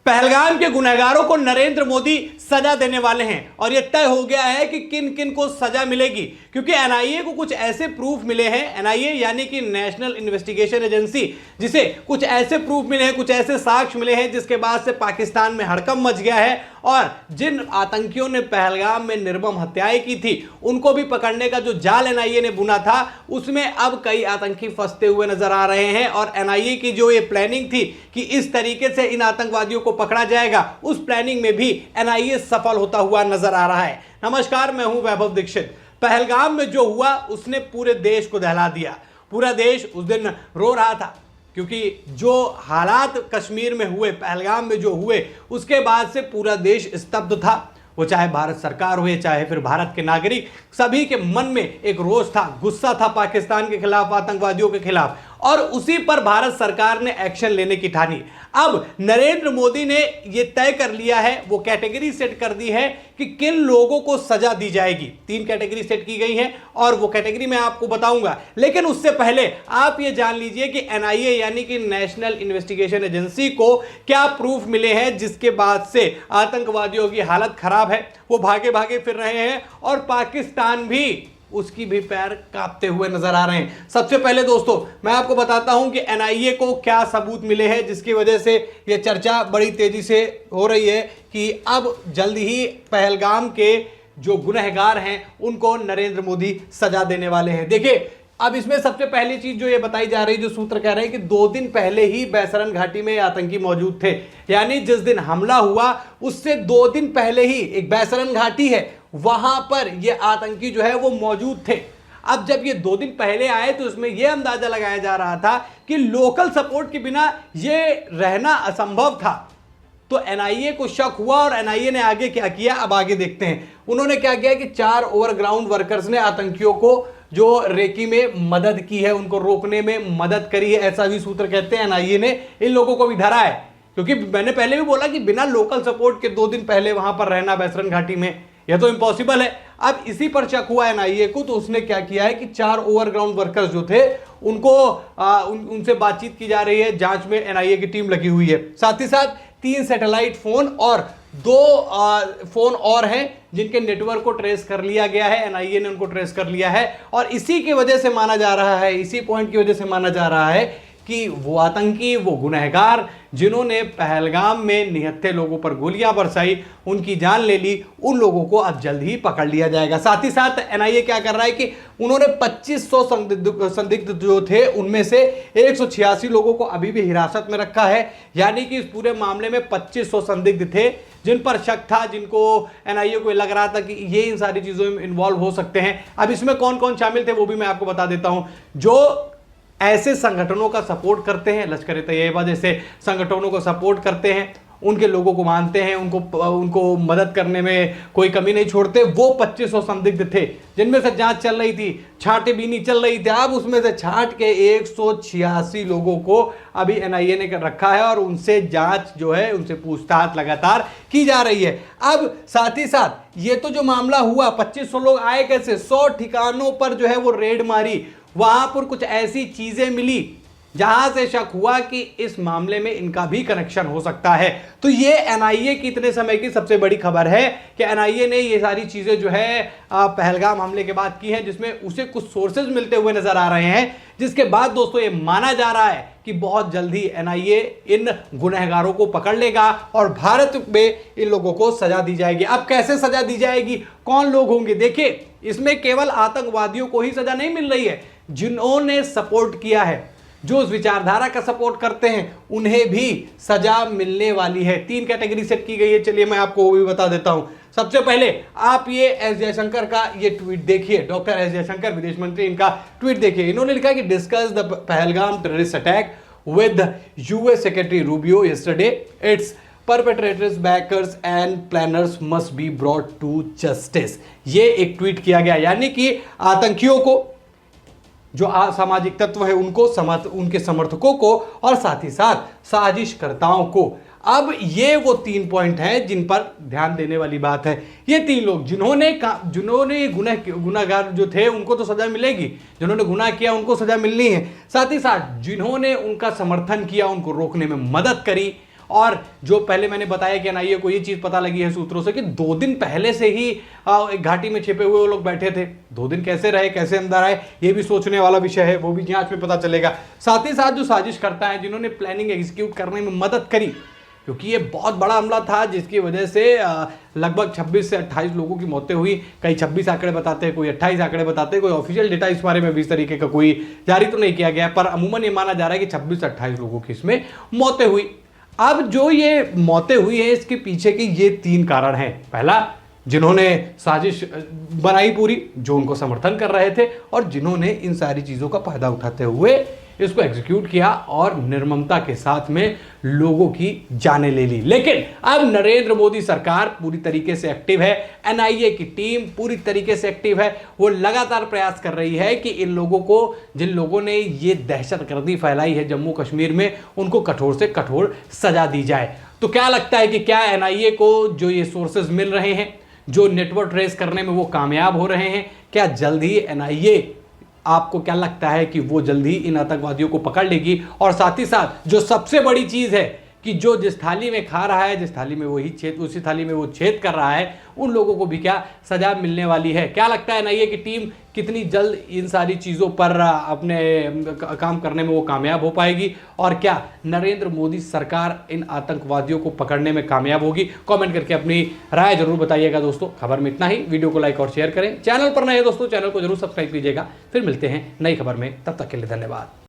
पहलगाम के गुनहगारों को नरेंद्र मोदी सजा देने वाले हैं और यह तय हो गया है कि किन किन को सजा मिलेगी, क्योंकि एनआईए को कुछ ऐसे प्रूफ मिले हैं। एनआईए यानी कि नेशनल इन्वेस्टिगेशन एजेंसी, जिसे कुछ ऐसे प्रूफ मिले हैं, कुछ ऐसे साक्ष्य मिले हैं जिसके बाद से पाकिस्तान में हड़कंप मच गया है और जिन आतंकियों ने पहलगाम में निर्मम हत्याएं की थी उनको भी पकड़ने का जो जाल एनआईए ने बुना था उसमें अब कई आतंकी फंसते हुए नजर आ रहे हैं। और एनआईए की जो ये प्लानिंग थी कि इस तरीके से इन आतंकवादियों को पकड़ा जाएगा, उस प्लानिंग में भी एनआईए सफल होता हुआ नजर आ रहा है। नमस्कार, मैं हूं वैभव दीक्षित। पहलगाम में जो हुआ उसने पूरे देश को दहला दिया। पूरा देश उस दिन रो रहा था क्योंकि जो हालात कश्मीर में हुए, पहलगाम में जो हुए, उसके बाद से पूरा देश स्तब्ध था। वो चाहे भारत सरकार हुए, चाहे फिर भारत के नागरिक, सभी के मन में एक रोष था, गुस्सा था पाकिस्तान के खिलाफ, आतंकवादियों के खिलाफ, और उसी पर भारत सरकार ने एक्शन लेने की ठानी। अब नरेंद्र मोदी ने यह तय कर लिया है, वो कैटेगरी सेट कर दी है कि किन लोगों को सजा दी जाएगी। 3 कैटेगरी सेट की गई है और वो कैटेगरी मैं आपको बताऊंगा। लेकिन उससे पहले आप ये जान लीजिए कि एनआईए यानी कि नेशनल इन्वेस्टिगेशन एजेंसी को क्या प्रूफ मिले हैं जिसके बाद से आतंकवादियों की हालत खराब है, वो भागे भागे फिर रहे हैं और पाकिस्तान भी उसकी भी पैर कांपते हुए नजर आ रहे हैं। सबसे पहले दोस्तों मैं आपको बताता हूं कि एनआईए को क्या सबूत मिले हैं जिसकी वजह से यह चर्चा बड़ी तेजी से हो रही है कि अब जल्द ही पहलगाम के जो गुनहगार हैं उनको नरेंद्र मोदी सजा देने वाले हैं। देखिए, अब इसमें सबसे पहली चीज जो ये बताई जा रही है, जो सूत्र कह रहे हैं कि 2 दिन पहले ही बैसरन घाटी में आतंकी मौजूद थे। यानी जिस दिन हमला हुआ उससे 2 दिन पहले ही एक बैसरन घाटी है, वहां पर ये आतंकी जो है वो मौजूद थे। अब जब ये 2 दिन पहले आए तो इसमें यह अंदाजा लगाया जा रहा था कि लोकल सपोर्ट के बिना ये रहना असंभव था। तो एनआईए को शक हुआ और एनआईए ने आगे क्या किया, अब आगे देखते हैं। उन्होंने क्या किया कि 4 ओवरग्राउंड वर्कर्स ने आतंकियों को जो रेकी में मदद की है, उनको रोकने में मदद करी है, ऐसा भी सूत्र कहते हैं। एनआईए ने इन लोगों को भी धरा है, क्योंकि मैंने पहले भी बोला कि बिना लोकल सपोर्ट के 2 दिन पहले वहां पर रहना बैसरन घाटी में, यह तो इम्पॉसिबल है। अब इसी पर शक हुआ एनआईए को, तो उसने क्या किया है कि 4 ओवरग्राउंड वर्कर्स जो थे उनको उनसे बातचीत की जा रही है, जांच में एनआईए की टीम लगी हुई है। साथ ही साथ 3 सैटेलाइट फोन और 2 फोन और हैं जिनके नेटवर्क को ट्रेस कर लिया गया है, एनआईए ने उनको ट्रेस कर लिया है। और इसी की वजह से माना जा रहा है, इसी पॉइंट की वजह से माना जा रहा है कि वो आतंकी, वो गुनहगार जिन्होंने पहलगाम में निहत्थे लोगों पर गोलियां बरसाई, उनकी जान ले ली, उन लोगों को अब जल्द ही पकड़ लिया जाएगा। साथ ही साथ एनआईए क्या कर रहा है कि उन्होंने 2500 संदिग्ध जो थे उनमें से 186 लोगों को अभी भी हिरासत में रखा है। यानी कि इस पूरे मामले में 2500 संदिग्ध थे जिन पर शक था, जिनको एनआईए को लग रहा था कि ये इन सारी चीजों में इन्वॉल्व हो सकते हैं। अब इसमें कौन कौन शामिल थे वो भी मैं आपको बता देता हूं। जो ऐसे संगठनों का सपोर्ट करते हैं, लश्कर ए तैयबा जैसे संगठनों को सपोर्ट करते हैं, उनके लोगों को मानते हैं, उनको मदद करने में कोई कमी नहीं छोड़ते, वो 2500 संदिग्ध थे जिनमें से जांच चल रही थी, छांटेबीनी चल रही थी। अब उसमें से छांट के 186 लोगों को अभी एनआईए ने रखा है और उनसे जांच जो है, उनसे पूछताछ लगातार की जा रही है। अब साथ ही साथ ये तो जो मामला हुआ, 2500 लोग आए कैसे, 100 ठिकानों पर जो है वो रेड मारी, वहां पर कुछ ऐसी चीजें मिली जहां से शक हुआ कि इस मामले में इनका भी कनेक्शन हो सकता है। तो ये एनआईए की इतने समय की सबसे बड़ी खबर है कि एनआईए ने ये सारी चीजें जो है पहलगाम हमले के बाद की है, जिसमें उसे कुछ सोर्सेज मिलते हुए नजर आ रहे हैं, जिसके बाद दोस्तों ये माना जा रहा है कि बहुत जल्दी एनआईए इन गुनहगारों को पकड़ लेगा और भारत में इन लोगों को सजा दी जाएगी। अब कैसे सजा दी जाएगी, कौन लोग होंगे? देखिए, इसमें केवल आतंकवादियों को ही सजा नहीं मिल रही है, जिन्होंने सपोर्ट किया है, जो उस विचारधारा का सपोर्ट करते हैं, उन्हें भी सजा मिलने वाली है। 3 कैटेगरी सेट की गई है, चलिए मैं आपको वो भी बता देता हूं। सबसे पहले आप ये एस जयशंकर का ये ट्वीट देखिए, डॉक्टर एस जयशंकर विदेश मंत्री, इनका ट्वीट देखिए। इन्होंने लिखा कि discuss the Pahalgam terrorist attack with US secretary Rubio yesterday, it's perpetrators, backers and planners must be brought to justice। ये एक ट्वीट किया गया, यानी कि आतंकियों को, जो असामाजिक तत्व है उनको, उनके समर्थकों को और साथ ही साथ साजिशकर्ताओं को। अब ये वो 3 पॉइंट हैं जिन पर ध्यान देने वाली बात है। ये 3 लोग जिन्होंने गुनाहगार जो थे उनको तो सजा मिलेगी, जिन्होंने गुनाह किया उनको सजा मिलनी है। साथ ही साथ जिन्होंने उनका समर्थन किया, उनको रोकने में मदद करी, और जो पहले मैंने बताया कि एनआईए को ये चीज पता लगी है सूत्रों से कि 2 दिन पहले से ही एक घाटी में छिपे हुए वो लोग बैठे थे। 2 दिन कैसे रहे, कैसे अंदर आए, ये भी सोचने वाला विषय है, वो भी जांच में पता चलेगा। साथ ही साथ जो साजिश करता है, जिन्होंने प्लानिंग एग्जीक्यूट करने में मदद करी, क्योंकि ये बहुत बड़ा हमला था जिसकी वजह से लगभग 26 से 28 लोगों की मौतें हुई। कई 26 आंकड़े बताते हैं, कोई 28 आंकड़े बताते हैं, कोई ऑफिशियल डेटा इस बारे में भी इस तरीके का कोई जारी तो नहीं किया गया, पर अमूमन ये माना जा रहा है कि 26 से 28 लोगों की इसमें मौतें हुई। अब जो ये मौतें हुई है इसके पीछे के ये 3 कारण हैं। पहला, जिन्होंने साजिश बनाई पूरी, जो उनको समर्थन कर रहे थे, और जिन्होंने इन सारी चीजों का फायदा उठाते हुए इसको एग्जीक्यूट किया और निर्ममता के साथ में लोगों की जानें ले ली। लेकिन अब नरेंद्र मोदी सरकार पूरी तरीके से एक्टिव है, एनआईए की टीम पूरी तरीके से एक्टिव है। वो लगातार प्रयास कर रही है कि इन लोगों को, जिन लोगों ने ये दहशतगर्दी फैलाई है जम्मू कश्मीर में, उनको कठोर से कठोर सजा दी जाए। तो क्या लगता है कि क्या एनआईए को जो ये सोर्सेज मिल रहे हैं, जो नेटवर्क ट्रेस करने में वो कामयाब हो रहे हैं, क्या जल्द ही एनआईए, आपको क्या लगता है कि वो जल्दी इन आतंकवादियों को पकड़ लेगी? और साथ ही साथ जो सबसे बड़ी चीज है कि जो जिस थाली में खा रहा है, जिस थाली में वही छेद, उसी थाली में वो छेद कर रहा है, उन लोगों को भी क्या सजा मिलने वाली है? क्या लगता है एनआईए की टीम कितनी जल्द इन सारी चीज़ों पर अपने काम करने में वो कामयाब हो पाएगी? और क्या नरेंद्र मोदी सरकार इन आतंकवादियों को पकड़ने में कामयाब होगी? कमेंट करके अपनी राय जरूर बताइएगा दोस्तों। खबर में इतना ही। वीडियो को लाइक और शेयर करें। चैनल पर नए दोस्तों, चैनल को जरूर सब्सक्राइब कीजिएगा। फिर मिलते हैं नई खबर में, तब तक के लिए धन्यवाद।